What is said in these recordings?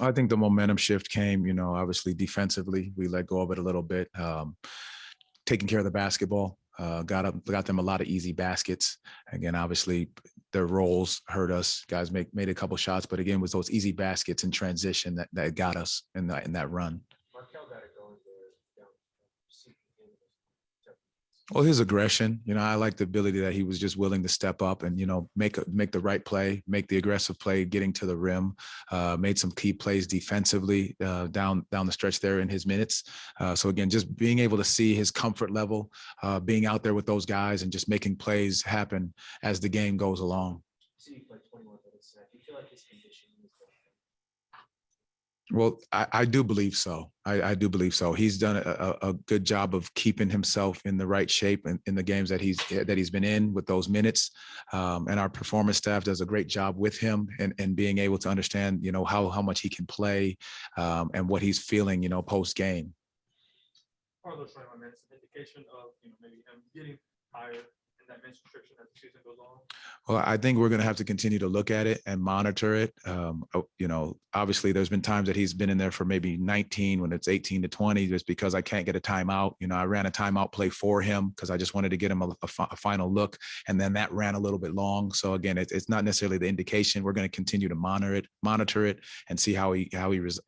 I think the momentum shift came, obviously defensively, we let go of it a little bit, taking care of the basketball, got them a lot of easy baskets. Again, obviously their roles hurt us. Guys made a couple shots, but again, it was those easy baskets in transition that got us in that run. Markelle got it going there. Well, his aggression, I like the ability that he was just willing to step up and, make the right play, make the aggressive play, getting to the rim, made some key plays defensively down the stretch there in his minutes. So again, just being able to see his comfort level, being out there with those guys and just making plays happen as the game goes along. See you play 21 minutes. Do you feel like his condition is Well, I do believe so. I do believe so. He's done a good job of keeping himself in the right shape in the games that he's been in with those minutes. And our performance staff does a great job with him and being able to understand, how much he can play and what he's feeling, post game. Are those 21 minutes an indication of maybe him getting higher in that minutes restriction as the season goes on? Well, I think we're going to have to continue to look at it and monitor it. Obviously, there's been times that he's been in there for maybe 19 when it's 18 to 20, just because I can't get a timeout. I ran a timeout play for him because I just wanted to get him a final look, and then that ran a little bit long. So again, it's not necessarily the indication. We're going to continue to monitor it, and see how he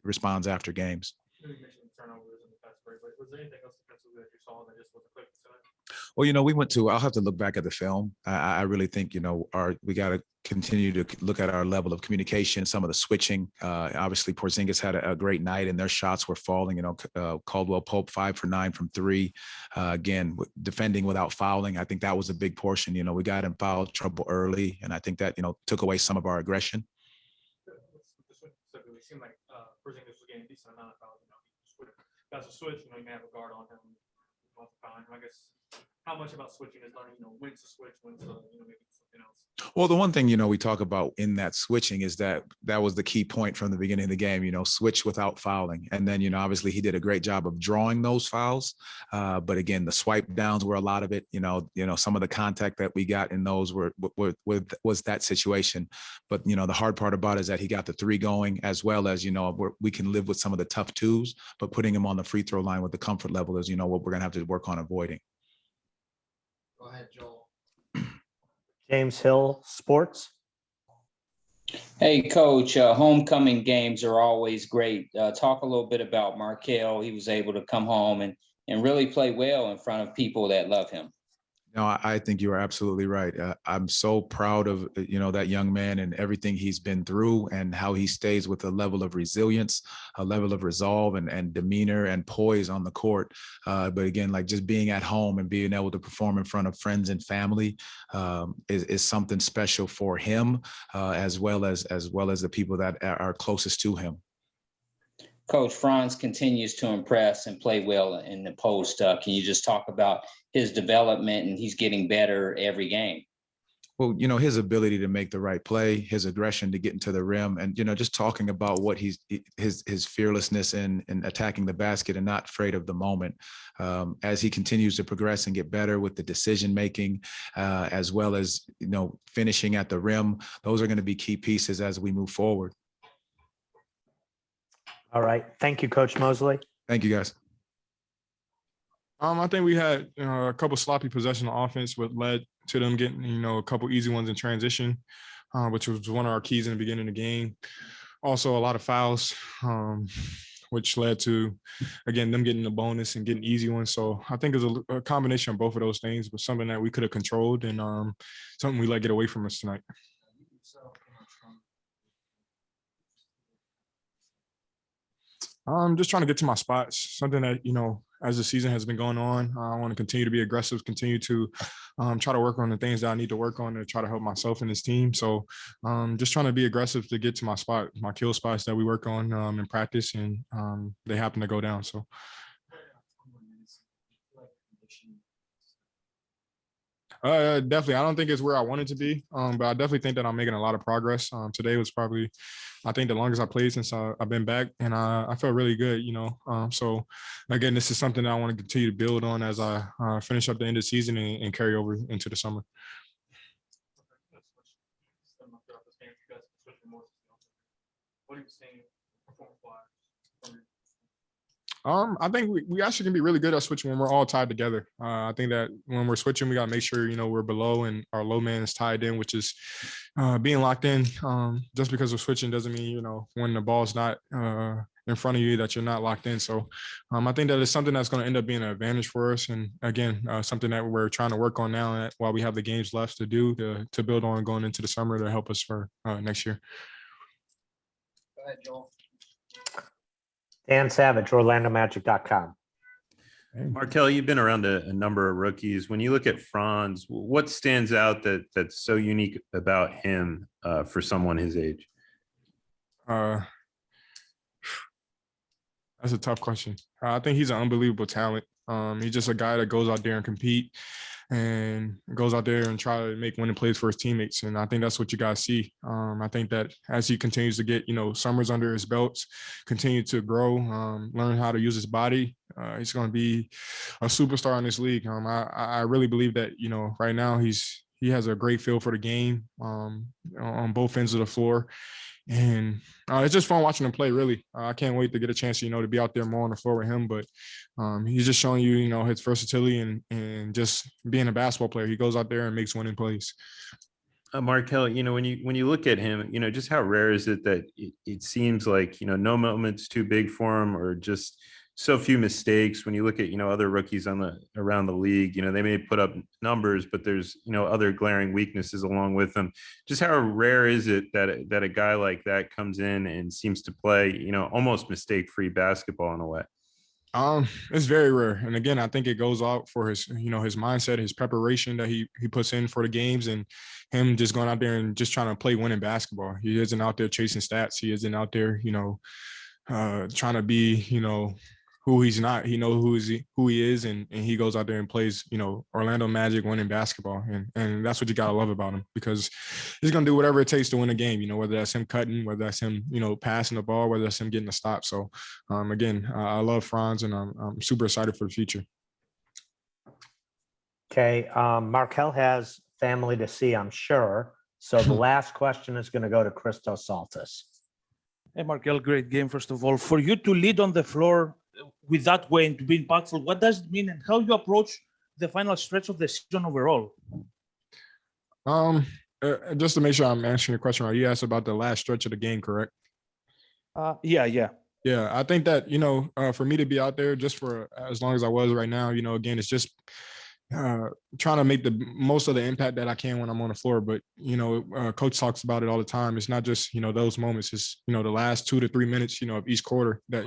responds after games. You mentioned turnovers in the fast break, but was there anything else defensively that you saw that just wasn't clicking tonight? Well, I'll have to look back at the film. I really think, we got to continue to look at our level of communication, some of the switching. Obviously, Porzingis had a great night and their shots were falling. Caldwell Pope 5 for 9 from 3. Again, defending without fouling. I think that was a big portion. We got in foul trouble early, and I think that, took away some of our aggression. It seemed like Porzingis was getting a decent amount of fouls. That's a switch. You may have a guard on him. I guess how much about switching is learning, when to switch, when to, maybe something else. Well, the one thing, we talk about in that switching is that was the key point from the beginning of the game, switch without fouling. And then, obviously he did a great job of drawing those fouls. But again, the swipe downs were a lot of it, some of the contact that we got in those was that situation. But, the hard part about it is that he got the 3 going, as well as, we can live with some of the tough 2s, but putting him on the free throw line with the comfort level is, what we're going to have to work on avoiding. Go ahead, Joel. James Hill, Sports. Hey, Coach, homecoming games are always great. Talk a little bit about Markelle. He was able to come home and really play well in front of people that love him. No, I think you are absolutely right. I'm so proud of, that young man and everything he's been through and how he stays with a level of resilience, a level of resolve and demeanor and poise on the court. But again, like just being at home and being able to perform in front of friends and family is something special for him, as well as the people that are closest to him. Coach, Franz continues to impress and play well in the post. Can you just talk about his development, and he's getting better every game? Well, his ability to make the right play, his aggression to get into the rim, and, just talking about what his fearlessness in attacking the basket and not afraid of the moment. As he continues to progress and get better with the decision-making, as well as, finishing at the rim, those are going to be key pieces as we move forward. All right. Thank you, Coach Mosley. Thank you, guys. I think we had a couple sloppy possession on offense, what led to them getting, a couple easy ones in transition, which was one of our keys in the beginning of the game. Also, a lot of fouls, which led to, again, them getting a bonus and getting easy ones. So I think it's a combination of both of those things, but something that we could have controlled and something we let get away from us tonight. I'm just trying to get to my spots, something that, as the season has been going on, I want to continue to be aggressive, continue to try to work on the things that I need to work on to try to help myself and this team. So just trying to be aggressive to get to my spot, my kill spots that we work on in practice, and they happen to go down. So. Definitely. I don't think it's where I wanted to be, but I definitely think that I'm making a lot of progress. Today was probably, I think, the longest I played since I've been back, and I felt really good, So, again, this is something that I want to continue to build on as I finish up the end of the season and carry over into the summer. What are you seeing performance I think we actually can be really good at switching when we're all tied together. I think that when we're switching, we got to make sure, we're below and our low man is tied in, which is being locked in. Just because we're switching doesn't mean, when the ball's not in front of you that you're not locked in. So I think that is something that's going to end up being an advantage for us. And again, something that we're trying to work on now while we have the games left to do to build on going into the summer to help us for next year. Go ahead, Joel. Dan Savage, OrlandoMagic.com. Markelle, you've been around a number of rookies. When you look at Franz, what stands out that's so unique about him for someone his age? That's a tough question. I think he's an unbelievable talent. He's just a guy that goes out there and compete and goes out there and try to make winning plays for his teammates. And I think that's what you guys see. I think that as he continues to get, summers under his belts, continue to grow, learn how to use his body, he's going to be a superstar in this league. I really believe that, right now he has a great feel for the game on both ends of the floor. And it's just fun watching him play, really. I can't wait to get a chance, to be out there more on the floor with him. But he's just showing you, his versatility and just being a basketball player. He goes out there and makes winning plays. Markelle, when you look at him, just how rare is it that it seems like, no moment's too big for him or just so few mistakes. When you look at, other rookies around the league, they may put up numbers, but there's, other glaring weaknesses along with them. Just how rare is it that a guy like that comes in and seems to play, almost mistake-free basketball in a way? It's very rare. And again, I think it goes out for his, his mindset, his preparation that he puts in for the games and him just going out there and just trying to play winning basketball. He isn't out there chasing stats. He isn't out there, trying to be, who he's not. He knows who he is, and he goes out there and plays, Orlando Magic winning basketball. And that's what you got to love about him, because he's going to do whatever it takes to win a game, whether that's him cutting, whether that's him, passing the ball, whether that's him getting a stop. So, again, I love Franz, and I'm super excited for the future. Okay. Markelle has family to see, I'm sure. So the last question is going to go to Christos Saltis. Hey, Markelle, great game, first of all. For you to lead on the floor with that way and to be impactful, what does it mean and how you approach the final stretch of the season overall? Just to make sure I'm answering your question right, you asked about the last stretch of the game, correct? Yeah. Yeah, I think that, for me to be out there just for as long as I was right now, again, it's just trying to make the most of the impact that I can when I'm on the floor. But, coach talks about it all the time. It's not just, those moments. It's, the last 2 to 3 minutes, of each quarter that,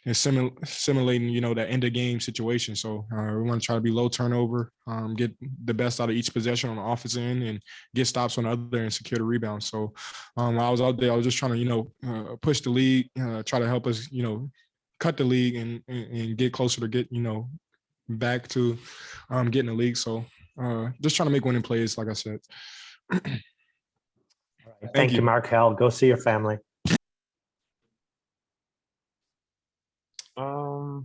is simulating, that end of game situation. So we want to try to be low turnover, get the best out of each possession on the offensive end and get stops on the other and secure the rebound. So while I was out there, I was just trying to, push the league, try to help us, cut the league and get closer to get, back to getting the league. So just trying to make winning plays, like I said. Thank you, Markelle. Go see your family. I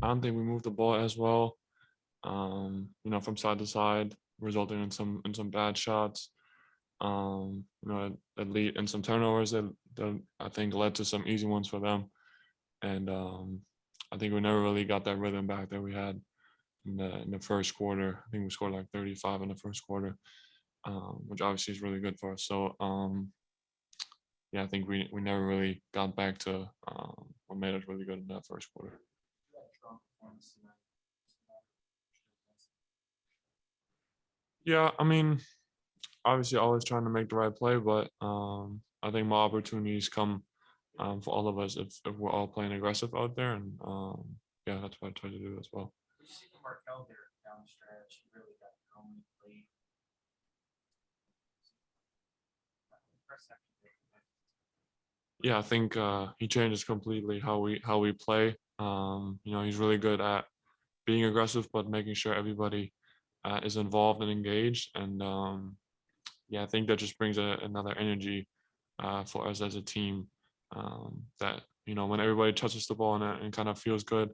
don't think we moved the ball as well, from side to side, resulting in some bad shots. That lead and some turnovers that I think led to some easy ones for them. And I think we never really got that rhythm back that we had in the first quarter. I think we scored like 35 in the first quarter, which obviously is really good for us. So I think we never really got back to what made us really good in that first quarter. Yeah, I mean, obviously always trying to make the right play, but I think more opportunities come for all of us if we're all playing aggressive out there. And that's what I try to do as well. You see Markelle there down the stretch. He really got going late. Yeah, I think he changes completely how we play. He's really good at being aggressive, but making sure everybody is involved and engaged. And I think that just brings another energy for us as a team. That when everybody touches the ball and kind of feels good,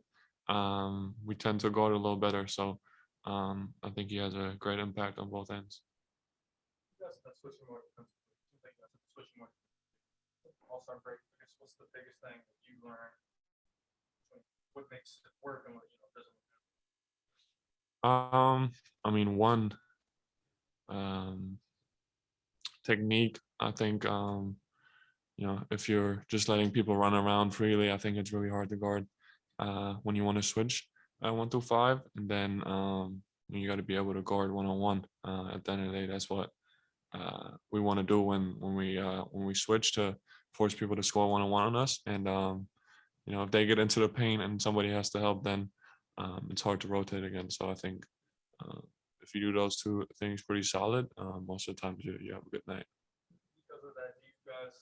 we tend to guard a little better. So I think he has a great impact on both ends. All-star break, I guess, what's the biggest thing that you learned what makes it work and what doesn't. I mean, one technique. I think if you're just letting people run around freely, I think it's really hard to guard when you want to switch 1 through 5, and then you got to be able to guard 1-on-1. At the end of the day, that's what we want to do when we switch, to force people to score 1-on-1 on us. And if they get into the paint and somebody has to help, then it's hard to rotate again. So I think if you do those two things pretty solid, most of the time you have a good night. Because of that, do you guys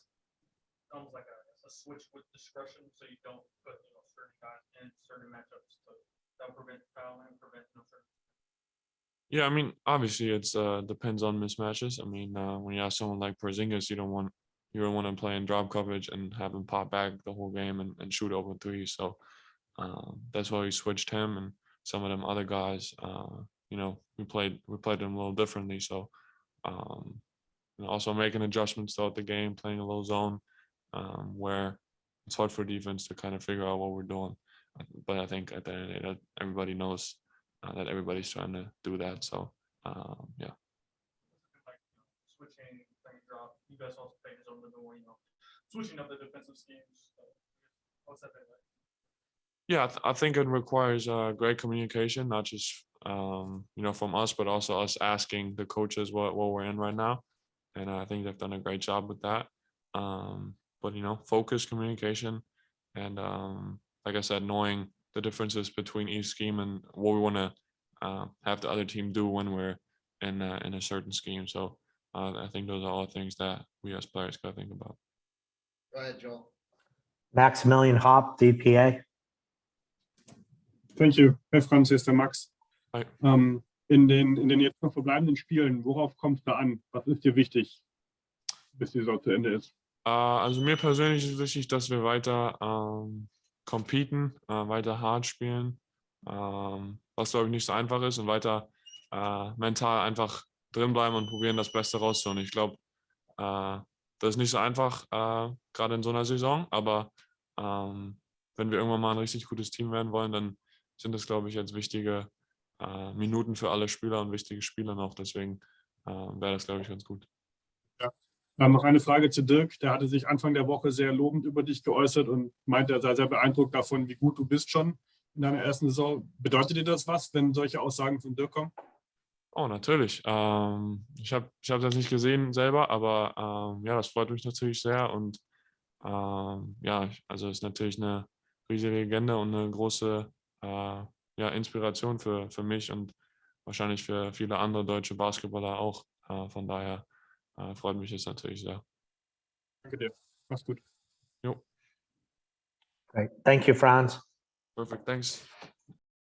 almost like a switch with discretion, so you don't put certain guys in certain matchups to prevent fouling and prevent certain. Yeah, I mean, obviously it's depends on mismatches. I mean, when you have someone like Porzingis, you don't want to play in drop coverage and have him pop back the whole game and shoot open threes. So that's why we switched him, and some of them other guys. We played them a little differently. So also making adjustments throughout the game, playing a little zone where it's hard for defense to kind of figure out what we're doing. But I think at the end of the day, that everybody knows that everybody's trying to do that. So yeah. Like switching, playing drop. You guys also played his own the door, switching up the defensive schemes. What's that been like? Yeah, I think it requires great communication, not just from us, but also us asking the coaches what we're in right now, and I think they've done a great job with that. But focus, communication, and like I said, knowing the differences between each scheme and what we want to have the other team do when we're in a certain scheme. So I think those are all things that we as players got to think about. Go ahead, Joel. Maximilian Hop, DPA. Thank you. Herr Franz, hier ist der Max. Hi. In den jetzt noch verbleibenden Spielen, worauf kommt es da an? Was ist dir wichtig, bis die Saison zu Ende ist? Also mir persönlich ist wichtig, dass wir weiter competen, weiter hart spielen, was glaube ich nicht so einfach ist, und weiter mental einfach drin bleiben und probieren, das Beste rauszuholen. Ich glaube, das ist nicht so einfach, gerade in so einer Saison, aber wenn wir irgendwann mal ein richtig gutes Team werden wollen, dann sind das, glaube ich, jetzt wichtige Minuten für alle Spieler und wichtige Spieler noch. Deswegen wäre das, glaube ich, ganz gut. Ja. Noch eine Frage zu Dirk. Der hatte sich Anfang der Woche sehr lobend über dich geäußert und meinte, er sei sehr beeindruckt davon, wie gut du bist schon in deiner ersten Saison. Bedeutet dir das was, wenn solche Aussagen von Dirk kommen? Oh, natürlich. Ich hab das nicht gesehen selber, aber ja, das freut mich natürlich sehr. Und ja, also ist natürlich eine riesige Legende und eine große Inspiration für mich und wahrscheinlich für viele andere deutsche Basketballer auch. Von daher freut mich das natürlich sehr. Danke dir. Mach's gut. Jo. Great. Thank you, Franz. Perfect. Thanks.